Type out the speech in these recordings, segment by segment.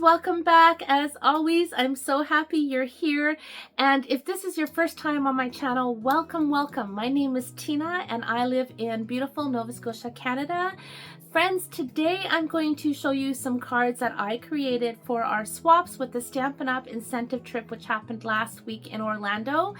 welcome back. As always, I'm so happy you're here. And if this is your first time on my channel, welcome. My name is Tina and I live in beautiful Nova Scotia, Canada. Friends, today I'm going to show you some cards that I created for our swaps with the Stampin' Up! Incentive trip, which happened last week in Orlando.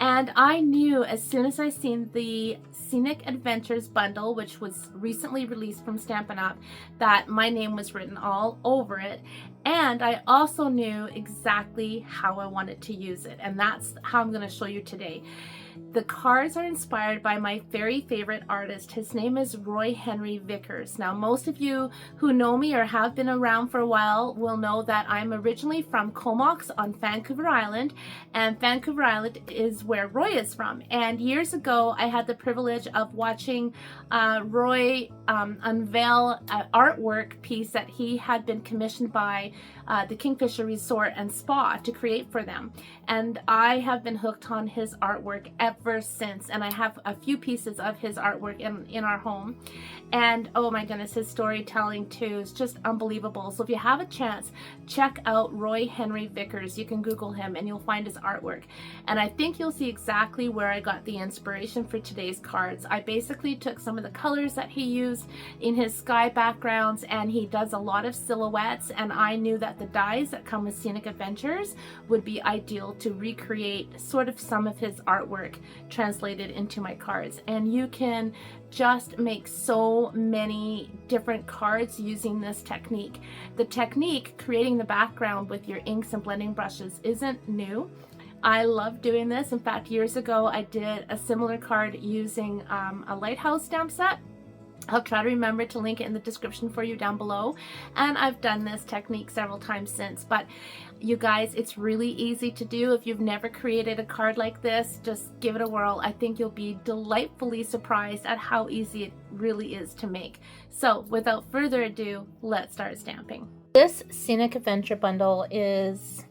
And I knew as soon as I seen the Scenic Adventures bundle, which was recently released from Stampin' Up!, that my name was written all over it. And I also knew exactly how I wanted to use it. And that's how I'm going to show you today. The cards are inspired by my very favorite artist. His name is Roy Henry Vickers. Now, most of you who know me or have been around for a while will know that I'm originally from Comox on Vancouver Island, and Vancouver Island is where Roy is from. And years ago, I had the privilege of watching Roy unveil an artwork piece that he had been commissioned by the Kingfisher Resort and Spa to create for them. And I have been hooked on his artwork ever since, and I have a few pieces of his artwork in our home. And oh my goodness, his storytelling too is just unbelievable. So if you have a chance, check out Roy Henry Vickers. You can Google him and you'll find his artwork. And I think you'll see exactly where I got the inspiration for today's cards. I basically took some of the colors that he used in his sky backgrounds, and he does a lot of silhouettes, and I knew that the dies that come with Scenic Adventures would be ideal to recreate sort of some of his artwork translated into my cards. And you can just make so many different cards using this technique. The technique, creating the background with your inks and blending brushes, isn't new. I love doing this. In fact, years ago I did a similar card using a lighthouse stamp set. I'll try to remember to link it in the description for you down below. And I've done this technique several times since. But you guys, it's really easy to do. If you've never created a card like this, just give it a whirl. I think you'll be delightfully surprised at how easy it really is to make. So without further ado, let's start stamping. This Scenic Adventure bundle is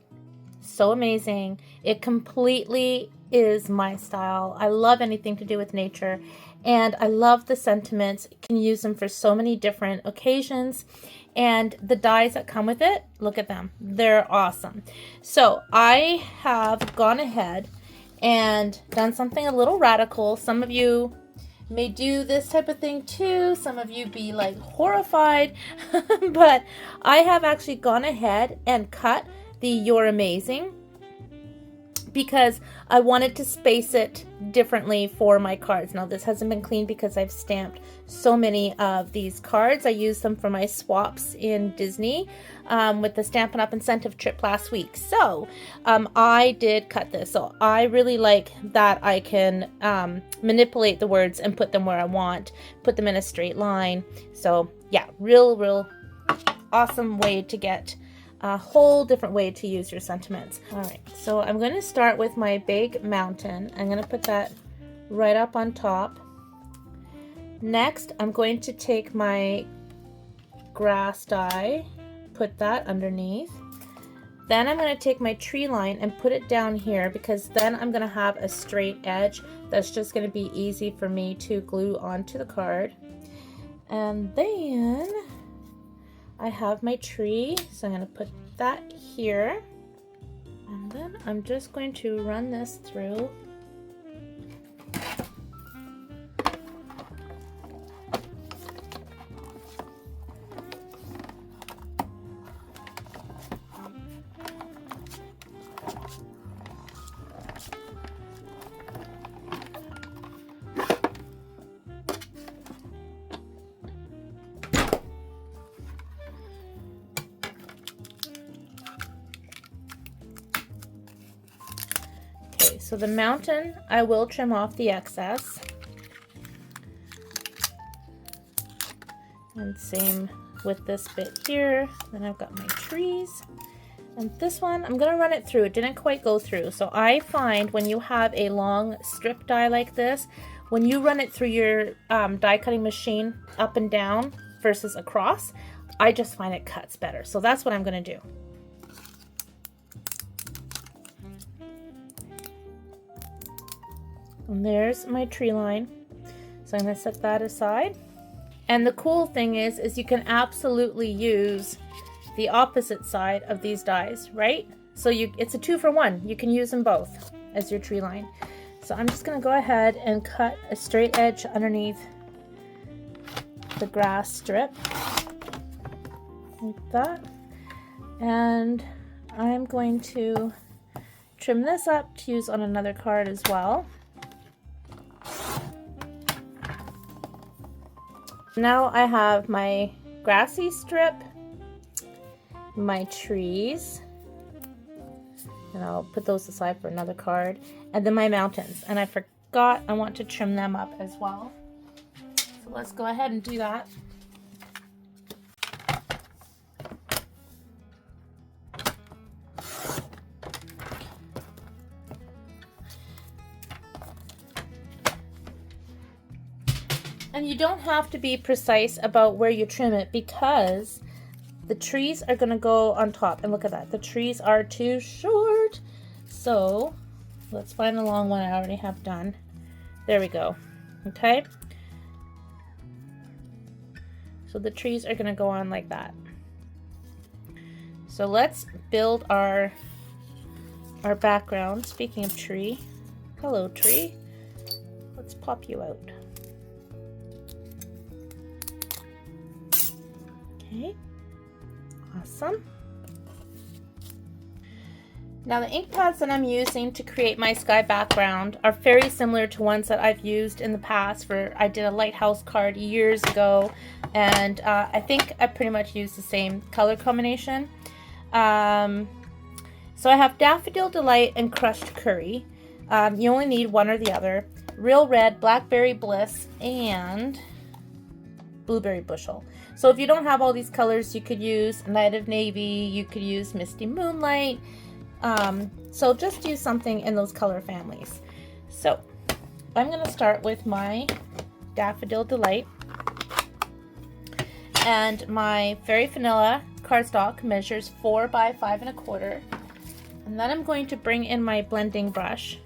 so amazing. It completely is my style. I love anything to do with nature, and I love the sentiments. You can use them for so many different occasions, and the dies that come with it, look at them. They're awesome. So I have gone ahead and done something a little radical. Some of you may do this type of thing too. Some of you be like horrified, but I have actually gone ahead and cut the You're Amazing because I wanted to space it differently for my cards. Now this hasn't been cleaned because I've stamped so many of these cards. I used them for my swaps in Disney with the Stampin' Up! Incentive trip last week. So I did cut this. So I really like that I can manipulate the words and put them where I want, put them in a straight line. So yeah, real awesome way to get a whole different way to use your sentiments. All right, so I'm going to start with my big mountain. I'm going to put that right up on top. Next, I'm going to take my grass die, put that underneath. Then I'm going to take my tree line and put it down here, because then I'm going to have a straight edge that's just going to be easy for me to glue onto the card. And then I have my tree, so I'm going to put that here, and then I'm just going to run this through. So the mountain, I will trim off the excess. And same with this bit here. Then I've got my trees. And this one, I'm going to run it through. It didn't quite go through. So I find when you have a long strip die like this, when you run it through your die cutting machine up and down versus across, I just find it cuts better. So that's what I'm going to do. And there's my tree line. So I'm going to set that aside. And the cool thing is you can absolutely use the opposite side of these dies, right? So it's a 2-for-1. You can use them both as your tree line. So I'm just going to go ahead and cut a straight edge underneath the grass strip like that. And I'm going to trim this up to use on another card as well. Now I have my grassy strip, my trees, and I'll put those aside for another card, and then my mountains. And I forgot I want to trim them up as well. So let's go ahead and do that. And you don't have to be precise about where you trim it, because the trees are going to go on top. And look at that. The trees are too short. So let's find a long one I already have done. There we go. Okay. So the trees are going to go on like that. So let's build our background. Speaking of tree. Hello, tree. Let's pop you out. Okay, awesome. Now the ink pads that I'm using to create my sky background are very similar to ones that I've used in the past. I did a lighthouse card years ago, and I think I pretty much used the same color combination. So I have Daffodil Delight and Crushed Curry. You only need one or the other. Real Red, Blackberry Bliss, and Blueberry Bushel. So if you don't have all these colors, you could use Night of Navy, you could use Misty Moonlight. So just use something in those color families. So I'm going to start with my Daffodil Delight. And my Fairy Vanilla cardstock measures 4 by 5 1/4. And then I'm going to bring in my blending brush.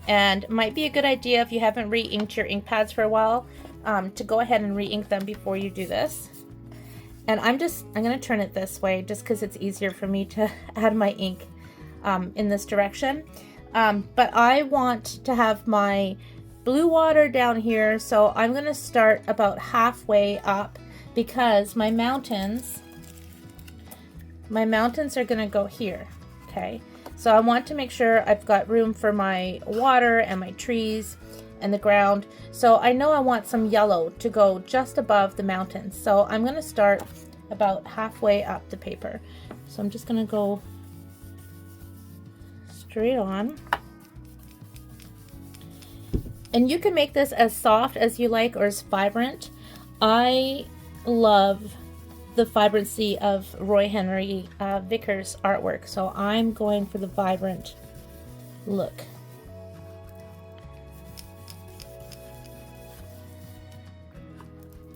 And it might be a good idea, if you haven't re-inked your ink pads for a while, to go ahead and re-ink them before you do this. And I'm going to turn it this way just because it's easier for me to add my ink in this direction. But I want to have my blue water down here, so I'm going to start about halfway up, because my mountains are going to go here, okay? So I want to make sure I've got room for my water and my trees and the ground. So I know I want some yellow to go just above the mountains. So I'm going to start about halfway up the paper. So I'm just going to go straight on. And you can make this as soft as you like or as vibrant. I love the vibrancy of Roy Henry Vickers artwork, so I'm going for the vibrant look.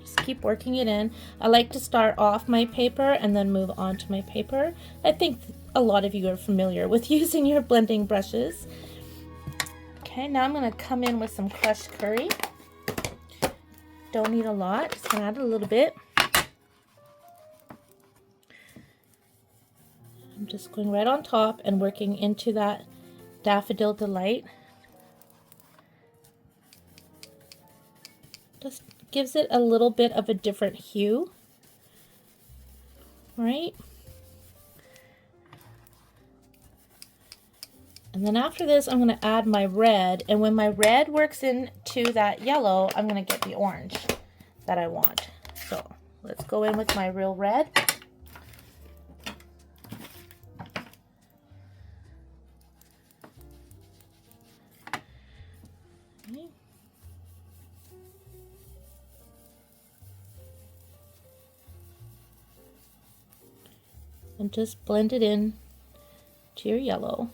Just keep working it in. I like to start off my paper and then move on to my paper. I think a lot of you are familiar with using your blending brushes. Okay, now I'm going to come in with some crushed curry. Don't need a lot, just going to add a little bit. I'm just going right on top and working into that Daffodil Delight. Just gives it a little bit of a different hue, right? And then after this, I'm going to add my red, and when my red works into that yellow, I'm going to get the orange that I want. So let's go in with my real red. And just blend it in to your yellow.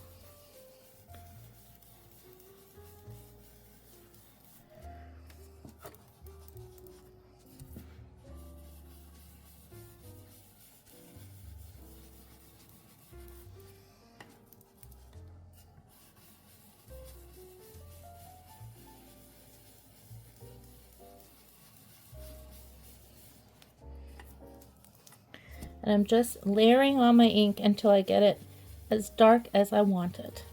And I'm just layering on my ink until I get it as dark as I want it.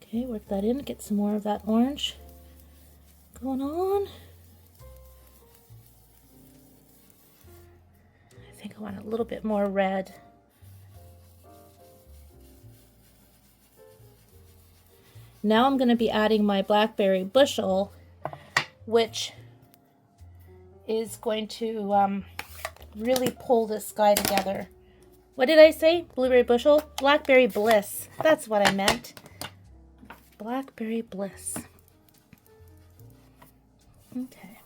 Okay, work that in, get some more of that orange going on. I think I want a little bit more red. Now I'm going to be adding my blackberry bushel, which is going to really pull this sky together. What did I say? Blueberry bushel? Blackberry bliss. That's what I meant. Blackberry bliss. Okay.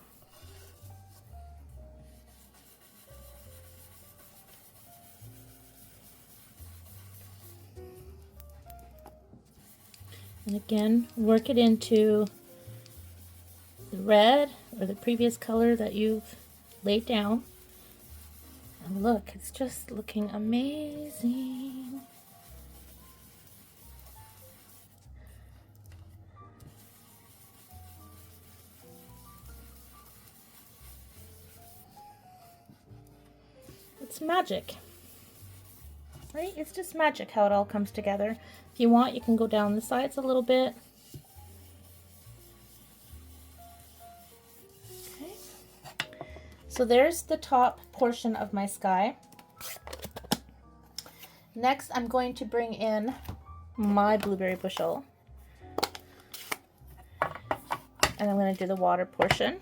And again, work it into the red or the previous color that you've laid down. And look, it's just looking amazing. It's magic, right? It's just magic how it all comes together. If you want, you can go down the sides a little bit. Okay. So there's the top portion of my sky. Next, I'm going to bring in my blueberry bushel. And I'm going to do the water portion.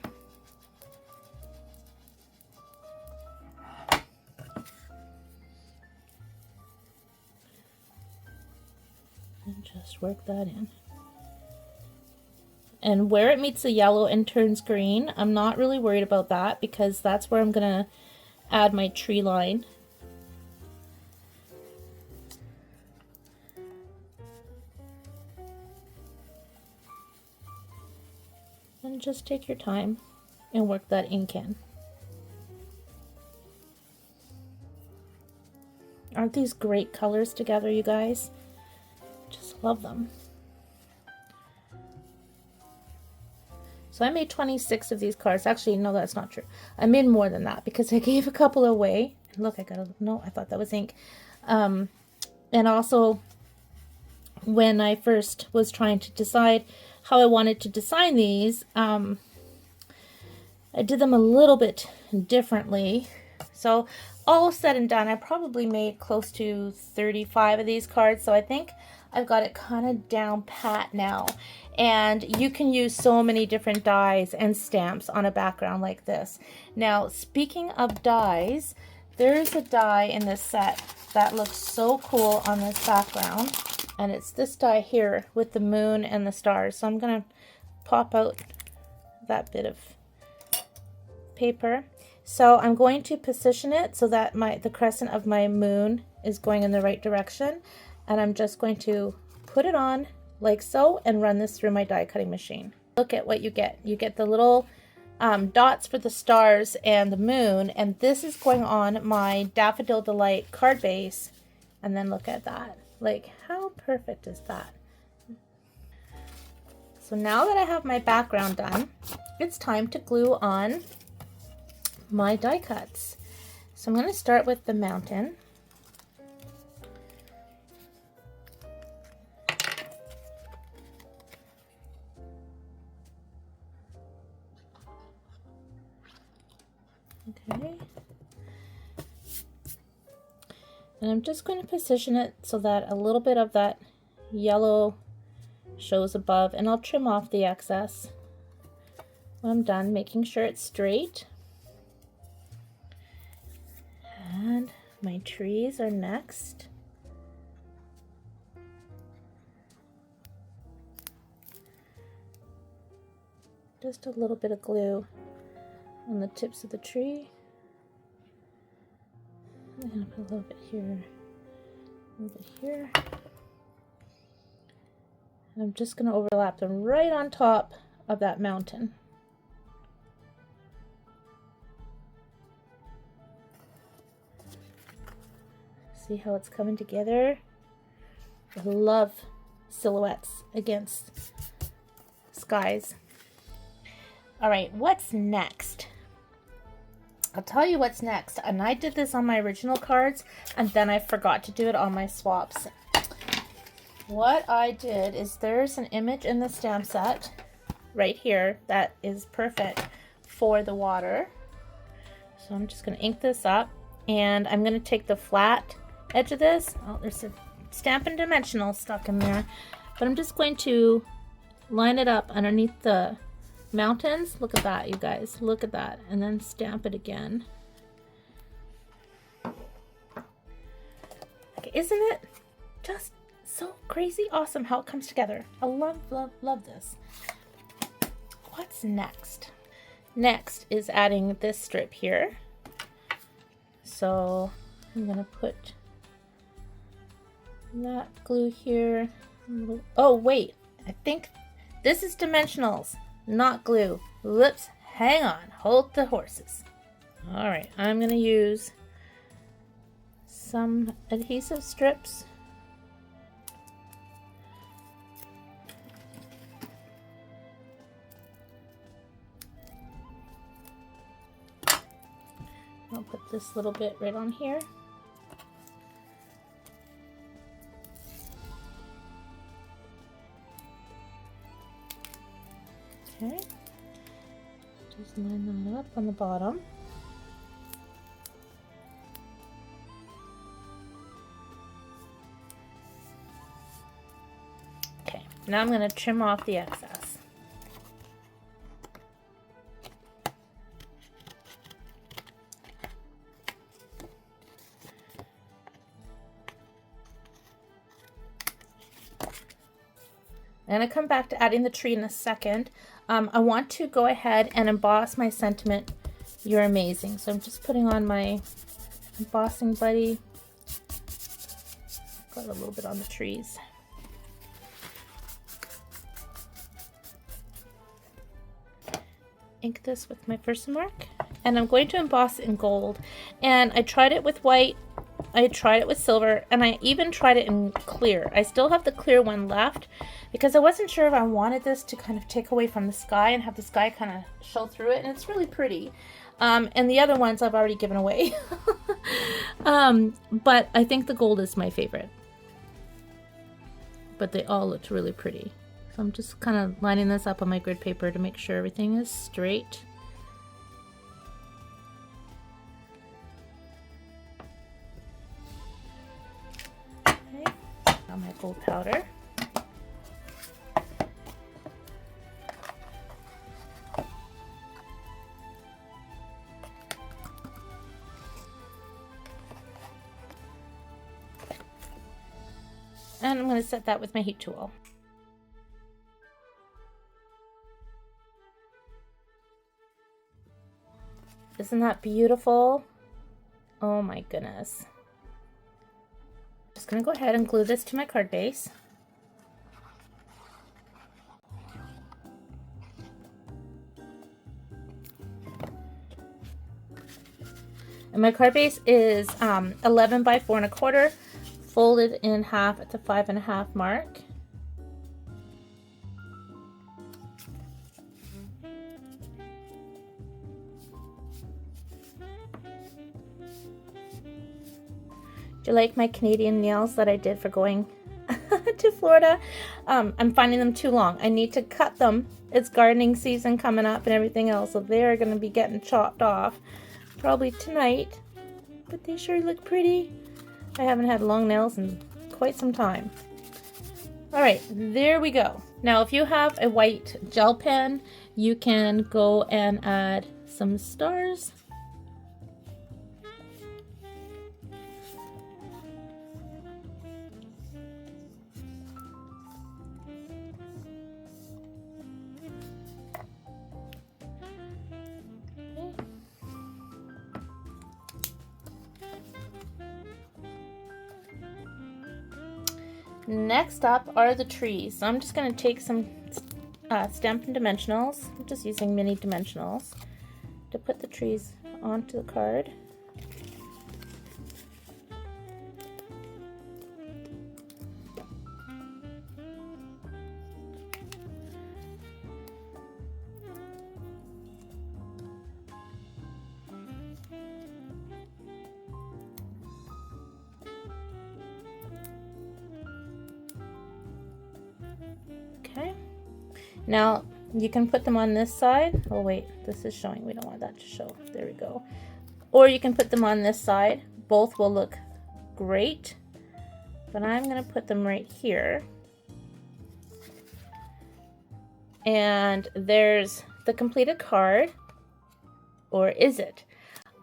And just work that in. And where it meets the yellow and turns green, I'm not really worried about that because that's where I'm going to add my tree line. And just take your time and work that ink in. Aren't these great colors together, you guys? Just love them. So I made 26 of these cards. Actually, no, that's not true. I made more than that because I gave a couple away. Look, I got a, no, I thought that was ink. And also, when I first was trying to decide how I wanted to design these, I did them a little bit differently. So all said and done, I probably made close to 35 of these cards. So I think I've got it kind of down pat now. And you can use so many different dies and stamps on a background like this. Now, speaking of dies, there's a die in this set that looks so cool on this background. And it's this die here with the moon and the stars. So I'm going to pop out that bit of paper. So I'm going to position it so that the crescent of my moon is going in the right direction. And I'm just going to put it on like so and run this through my die cutting machine. Look at what you get. You get the little dots for the stars and the moon. And this is going on my Daffodil Delight card base. And then look at that. Like, how perfect is that? So now that I have my background done, it's time to glue on my die cuts. So I'm going to start with the mountain. Okay. And I'm just going to position it so that a little bit of that yellow shows above, and I'll trim off the excess when I'm done, making sure it's straight. And my trees are next. Just a little bit of glue on the tips of the tree. I'm going to put a little bit here, a little bit here. And I'm just going to overlap them right on top of that mountain. See how it's coming together? I love silhouettes against skies. All right, what's next? I'll tell you what's next. And I did this on my original cards, and then I forgot to do it on my swaps. What I did is there's an image in the stamp set right here that is perfect for the water. So I'm just going to ink this up, and I'm going to take the flat edge of this. Oh, there's a Stampin' Dimensional stuck in there. But I'm just going to line it up underneath the mountains. Look at that, you guys. Look at that. And then stamp it again. Okay, isn't it just so crazy awesome how it comes together? I love, love, love this. What's next? Next is adding this strip here. So I'm going to put that glue here. Oh, wait. I think this is dimensionals, not glue. Whoops. Hang on. Hold the horses. All right. I'm going to use some adhesive strips. I'll put this little bit right on here. Okay. Just line that up on the bottom. Okay, now I'm going to trim off the excess. I'm going to come back to adding the tree in a second. I want to go ahead and emboss my sentiment, "You're amazing." So I'm just putting on my embossing buddy. Got a little bit on the trees. Ink this with my Versamark, and I'm going to emboss in gold. And I tried it with white, I tried it with silver, and I even tried it in clear. I still have the clear one left because I wasn't sure if I wanted this to kind of take away from the sky and have the sky kind of show through it, and it's really pretty. And the other ones I've already given away. But I think the gold is my favorite. But they all looked really pretty. So I'm just kind of lining this up on my grid paper to make sure everything is straight. Okay, now my gold powder. And I'm going to set that with my heat tool. Isn't that beautiful? Oh my goodness. Just going to go ahead and glue this to my card base. And my card base is 11 by 4 1/4. Folded in half at the 5 1/2 mark. Do you like my Canadian nails that I did for going to Florida? I'm finding them too long. I need to cut them. It's gardening season coming up and everything else, so they're going to be getting chopped off probably tonight. But they sure look pretty. I haven't had long nails in quite some time. Alright, there we go. Now if you have a white gel pen, you can go and add some stars. Next up are the trees. So I'm just going to take some Stampin' Dimensionals. I'm just using mini dimensionals to put the trees onto the card. Okay. Now you can put them on this side. Oh wait, this is showing. We don't want that to show. There we go. Or you can put them on this side. Both will look great. But I'm going to put them right here. And there's the completed card. Or is it?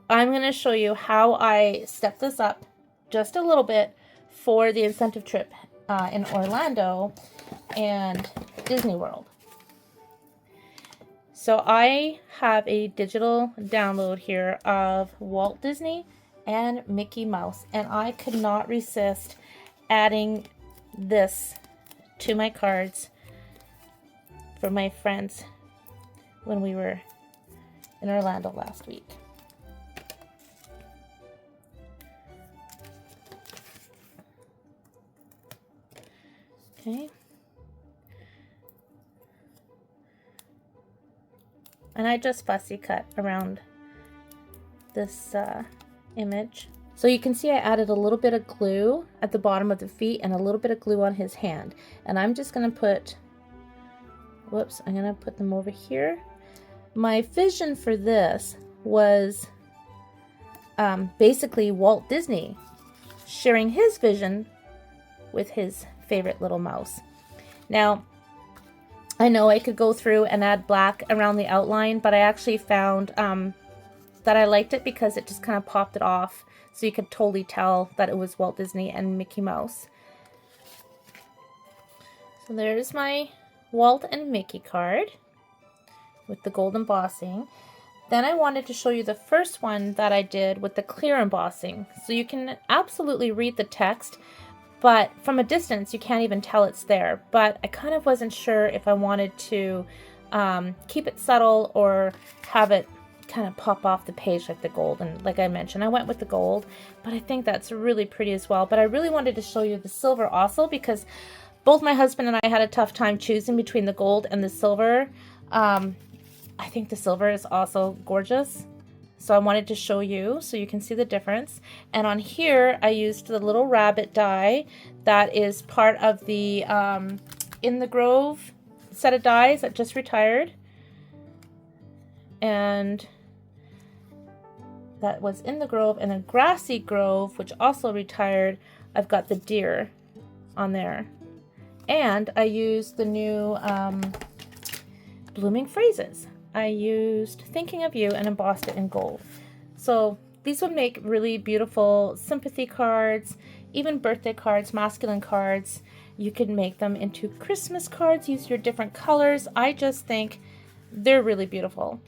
I'm going to show you how I step this up just a little bit for the incentive trip in Orlando and Disney World. So I have a digital download here of Walt Disney and Mickey Mouse, and I could not resist adding this to my cards for my friends when we were in Orlando last week. Okay. And I just fussy cut around this image. So you can see I added a little bit of glue at the bottom of the feet and a little bit of glue on his hand. And I'm just going to put, whoops, I'm going to put them over here. My vision for this was basically Walt Disney sharing his vision with his favorite little mouse. Now, I know I could go through and add black around the outline, but I actually found that I liked it because it just kind of popped it off, so you could totally tell that it was Walt Disney and Mickey Mouse. So there's my Walt and Mickey card with the gold embossing. Then I wanted to show you the first one that I did with the clear embossing. So you can absolutely read the text, but from a distance, you can't even tell it's there. But I kind of wasn't sure if I wanted to keep it subtle or have it kind of pop off the page like the gold. And like I mentioned, I went with the gold, but I think that's really pretty as well. But I really wanted to show you the silver also because both my husband and I had a tough time choosing between the gold and the silver. I think the silver is also gorgeous. So I wanted to show you so you can see the difference. And on here, I used the little rabbit die that is part of the In the Grove set of dies that just retired. And that was In the Grove. And then Grassy Grove, which also retired, I've got the deer on there. And I used the new Blooming Phrases. I used Thinking of You and embossed it in gold. So these would make really beautiful sympathy cards, even birthday cards, masculine cards. You could make them into Christmas cards, use your different colors. I just think they're really beautiful.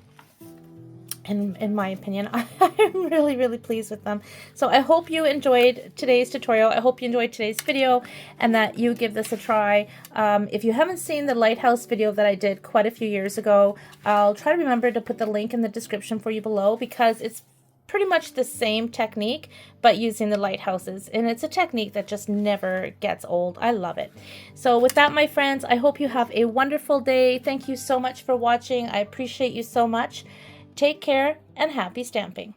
And in my opinion, I'm really, really pleased with them. So I hope you enjoyed today's tutorial. I hope you enjoyed today's video and that you give this a try. If you haven't seen the lighthouse video that I did quite a few years ago, I'll try to remember to put the link in the description for you below because it's pretty much the same technique, but using the lighthouses. And it's a technique that just never gets old. I love it. So with that, my friends, I hope you have a wonderful day. Thank you so much for watching. I appreciate you so much. Take care and happy stamping.